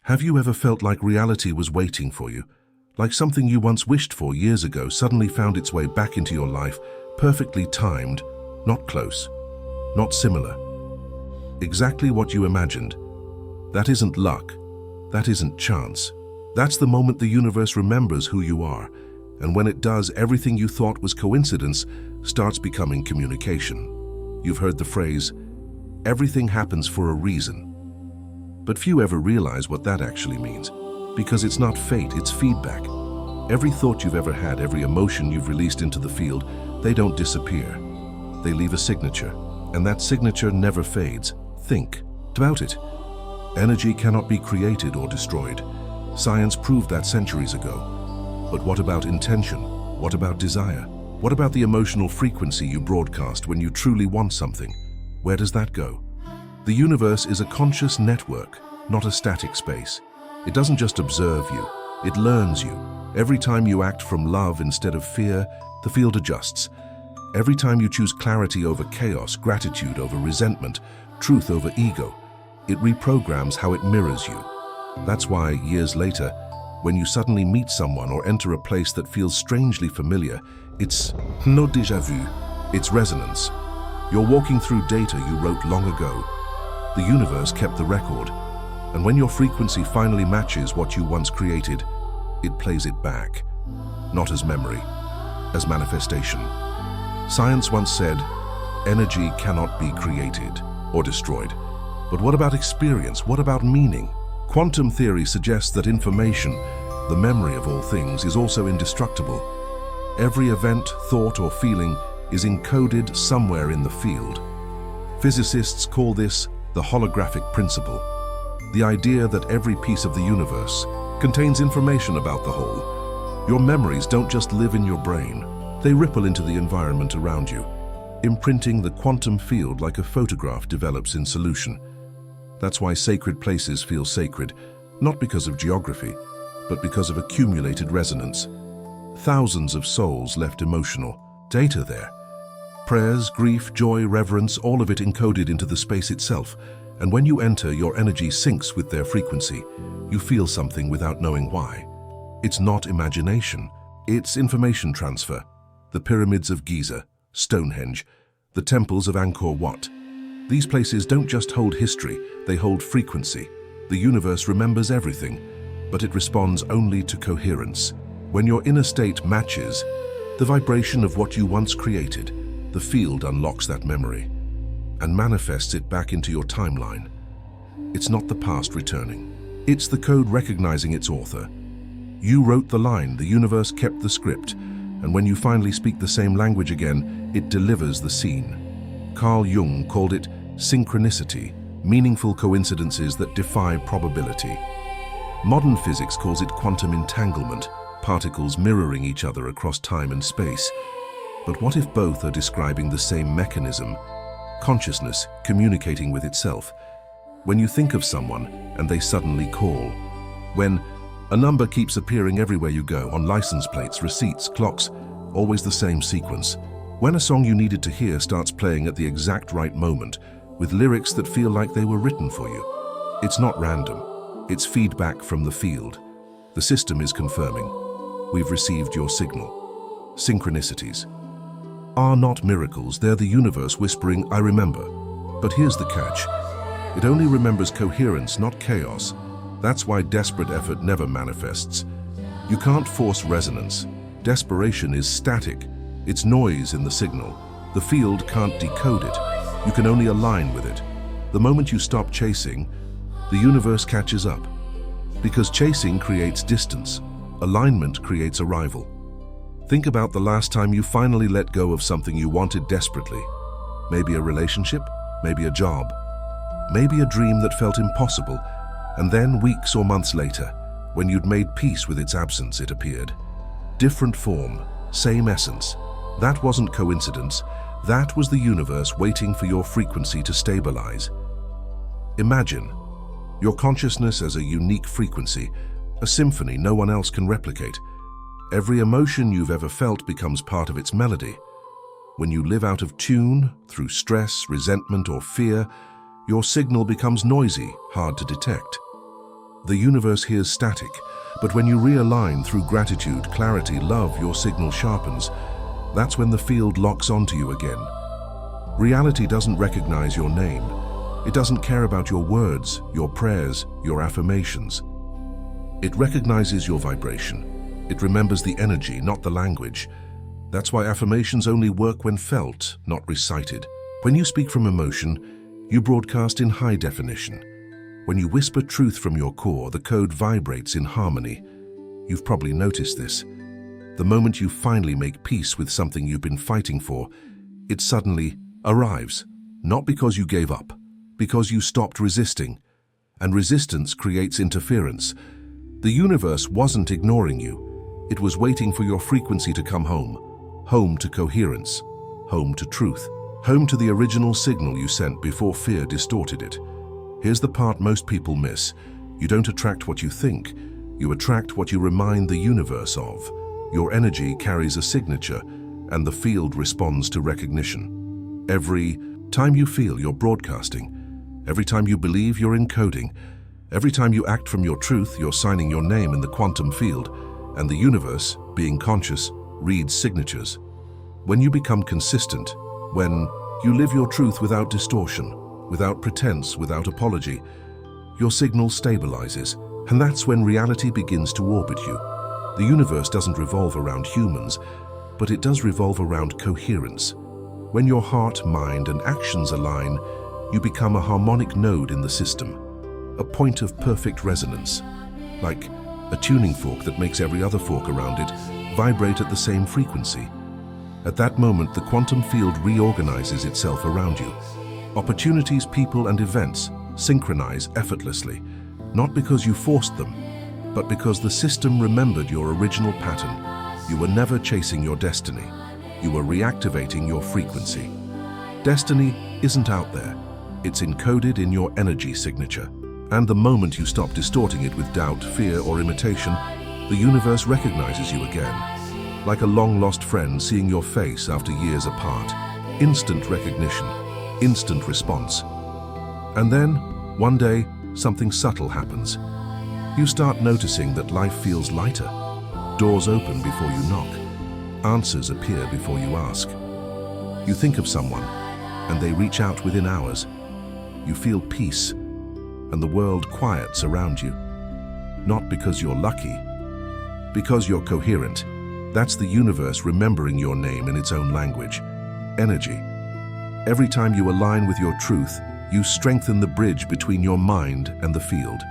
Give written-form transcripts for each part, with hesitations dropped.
Have you ever felt like reality was waiting for you? Like something you once wished for years ago suddenly found its way back into your life, perfectly timed, not close, not similar. Exactly what you imagined. That isn't luck. That isn't chance. That's the moment the universe remembers who you are. And when it does, everything you thought was coincidence starts becoming communication. You've heard the phrase, everything happens for a reason. But few ever realize what that actually means. Because it's not fate, it's feedback. Every thought you've ever had, every emotion you've released into the field, they don't disappear. They leave a signature, and that signature never fades. Think about it. Energy cannot be created or destroyed. Science proved that centuries ago. But what about intention? What about desire? What about the emotional frequency you broadcast when you truly want something? Where does that go? The universe is a conscious network, not a static space. It doesn't just observe you, it learns you. Every time you act from love instead of fear, the field adjusts. Every time you choose clarity over chaos, gratitude over resentment, truth over ego, it reprograms how it mirrors you. That's why, years later, when you suddenly meet someone or enter a place that feels strangely familiar, it's no déjà vu, it's resonance. You're walking through data you wrote long ago. The universe kept the record, and when your frequency finally matches what you once created, it plays it back, not as memory, as manifestation. Science once said, energy cannot be created or destroyed. But what about experience? What about meaning? Quantum theory suggests that information, the memory of all things, is also indestructible. Every event, thought, or feeling is encoded somewhere in the field. Physicists call this the holographic principle, the idea that every piece of the universe contains information about the whole. Your memories don't just live in your brain, they ripple into the environment around you, imprinting the quantum field like a photograph develops in solution. That's why sacred places feel sacred, not because of geography, but because of accumulated resonance. Thousands of souls left emotional data there. Prayers, grief, joy, reverence, all of it encoded into the space itself. And when you enter, your energy syncs with their frequency. You feel something without knowing why. It's not imagination, it's information transfer. The pyramids of Giza, Stonehenge, the temples of Angkor Wat. These places don't just hold history, they hold frequency. The universe remembers everything, but it responds only to coherence. When your inner state matches the vibration of what you once created, the field unlocks that memory and manifests it back into your timeline. It's not the past returning. It's the code recognizing its author. You wrote the line, the universe kept the script, and when you finally speak the same language again, it delivers the scene. Carl Jung called it synchronicity, meaningful coincidences that defy probability. Modern physics calls it quantum entanglement, particles mirroring each other across time and space. But what if both are describing the same mechanism? Consciousness communicating with itself. When you think of someone and they suddenly call. When a number keeps appearing everywhere you go, on license plates, receipts, clocks, always the same sequence. When a song you needed to hear starts playing at the exact right moment, with lyrics that feel like they were written for you. It's not random. It's feedback from the field. The system is confirming. We've received your signal. Synchronicities are not miracles, they're the universe whispering, I remember. But here's the catch. It only remembers coherence, not chaos. That's why desperate effort never manifests. You can't force resonance. Desperation is static. It's noise in the signal. The field can't decode it. You can only align with it. The moment you stop chasing, the universe catches up. Because chasing creates distance. Alignment creates arrival. Think about the last time you finally let go of something you wanted desperately. Maybe a relationship, maybe a job, maybe a dream that felt impossible, and then weeks or months later, when you'd made peace with its absence, it appeared. Different form, same essence. That wasn't coincidence. That was the universe waiting for your frequency to stabilize. Imagine your consciousness as a unique frequency, a symphony no one else can replicate. Every emotion you've ever felt becomes part of its melody. When you live out of tune, through stress, resentment, or fear, your signal becomes noisy, hard to detect. The universe hears static, but when you realign through gratitude, clarity, love, your signal sharpens. That's when the field locks onto you again. Reality doesn't recognize your name. It doesn't care about your words, your prayers, your affirmations. It recognizes your vibration. It remembers the energy, not the language. That's why affirmations only work when felt, not recited. When you speak from emotion, you broadcast in high definition. When you whisper truth from your core, the code vibrates in harmony. You've probably noticed this. The moment you finally make peace with something you've been fighting for, it suddenly arrives. Not because you gave up, because you stopped resisting. And resistance creates interference. The universe wasn't ignoring you. It was waiting for your frequency to come home. Home to coherence. Home to truth. Home to the original signal you sent before fear distorted it. Here's the part most people miss. You don't attract what you think. You attract what you remind the universe of. Your energy carries a signature, and the field responds to recognition. Every time you feel, you're broadcasting. Every time you believe, you're encoding. Every time you act from your truth, you're signing your name in the quantum field, and the universe, being conscious, reads signatures. When you become consistent, when you live your truth without distortion, without pretense, without apology, your signal stabilizes, and that's when reality begins to orbit you. The universe doesn't revolve around humans, but it does revolve around coherence. When your heart, mind, and actions align, you become a harmonic node in the system, a point of perfect resonance, like a tuning fork that makes every other fork around it vibrate at the same frequency. At that moment, the quantum field reorganizes itself around you. Opportunities, people, and events synchronize effortlessly, not because you forced them, but because the system remembered your original pattern. You were never chasing your destiny. You were reactivating your frequency. Destiny isn't out there. It's encoded in your energy signature. And the moment you stop distorting it with doubt, fear, or imitation, the universe recognizes you again. Like a long-lost friend seeing your face after years apart. Instant recognition, instant response. And then, one day, something subtle happens. You start noticing that life feels lighter. Doors open before you knock. Answers appear before you ask. You think of someone, and they reach out within hours. You feel peace, and the world quiets around you. Not because you're lucky, because you're coherent. That's the universe remembering your name in its own language. Energy. Every time you align with your truth, you strengthen the bridge between your mind and the field.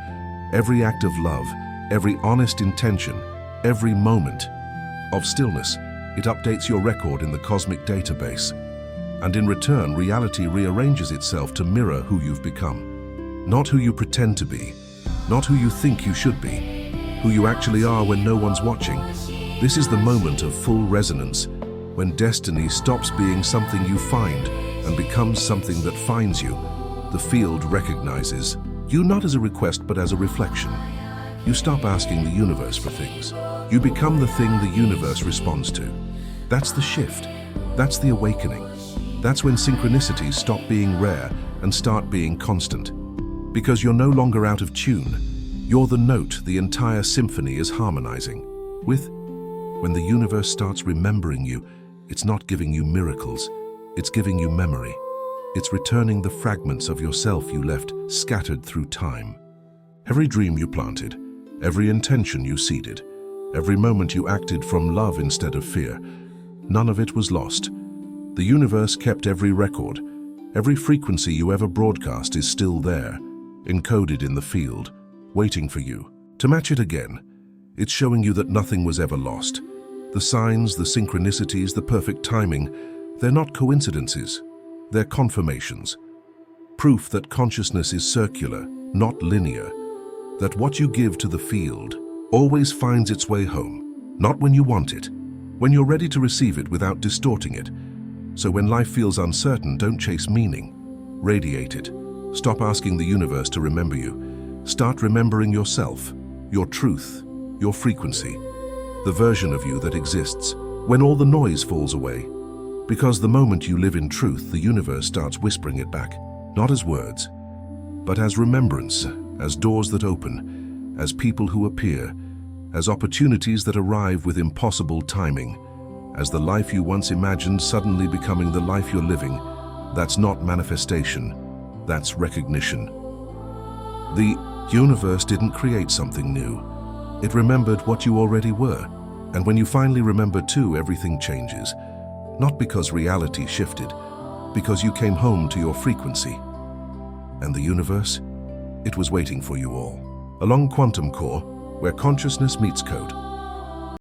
Every act of love, every honest intention, every moment of stillness, it updates your record in the cosmic database. And in return, reality rearranges itself to mirror who you've become. Not who you pretend to be, not who you think you should be, who you actually are when no one's watching. This is the moment of full resonance, when destiny stops being something you find and becomes something that finds you. The field recognizes you not as a request but as a reflection. You stop asking the universe for things. You become the thing the universe responds to. That's the shift. That's the awakening. That's when synchronicities stop being rare and start being constant. Because you're no longer out of tune. You're the note the entire symphony is harmonizing with. When the universe starts remembering you, it's not giving you miracles. It's giving you memory. It's returning the fragments of yourself you left scattered through time. Every dream you planted, every intention you seeded, every moment you acted from love instead of fear, none of it was lost. The universe kept every record. Every frequency you ever broadcast is still there, encoded in the field, waiting for you to match it again. It's showing you that nothing was ever lost. The signs, the synchronicities, the perfect timing, they're not coincidences. They're confirmations. Proof that consciousness is circular, not linear. That what you give to the field always finds its way home. Not when you want it, when you're ready to receive it without distorting it. So when life feels uncertain, don't chase meaning. Radiate it. Stop asking the universe to remember you. Start remembering yourself, your truth, your frequency, the version of you that exists when all the noise falls away. Because the moment you live in truth, the universe starts whispering it back, not as words, but as remembrance, as doors that open, as people who appear, as opportunities that arrive with impossible timing, as the life you once imagined suddenly becoming the life you're living. That's not manifestation, that's recognition. The universe didn't create something new. It remembered what you already were. And when you finally remember too, everything changes. Not because reality shifted, because you came home to your frequency. And the universe? It was waiting for you all. Along quantum core, where consciousness meets code.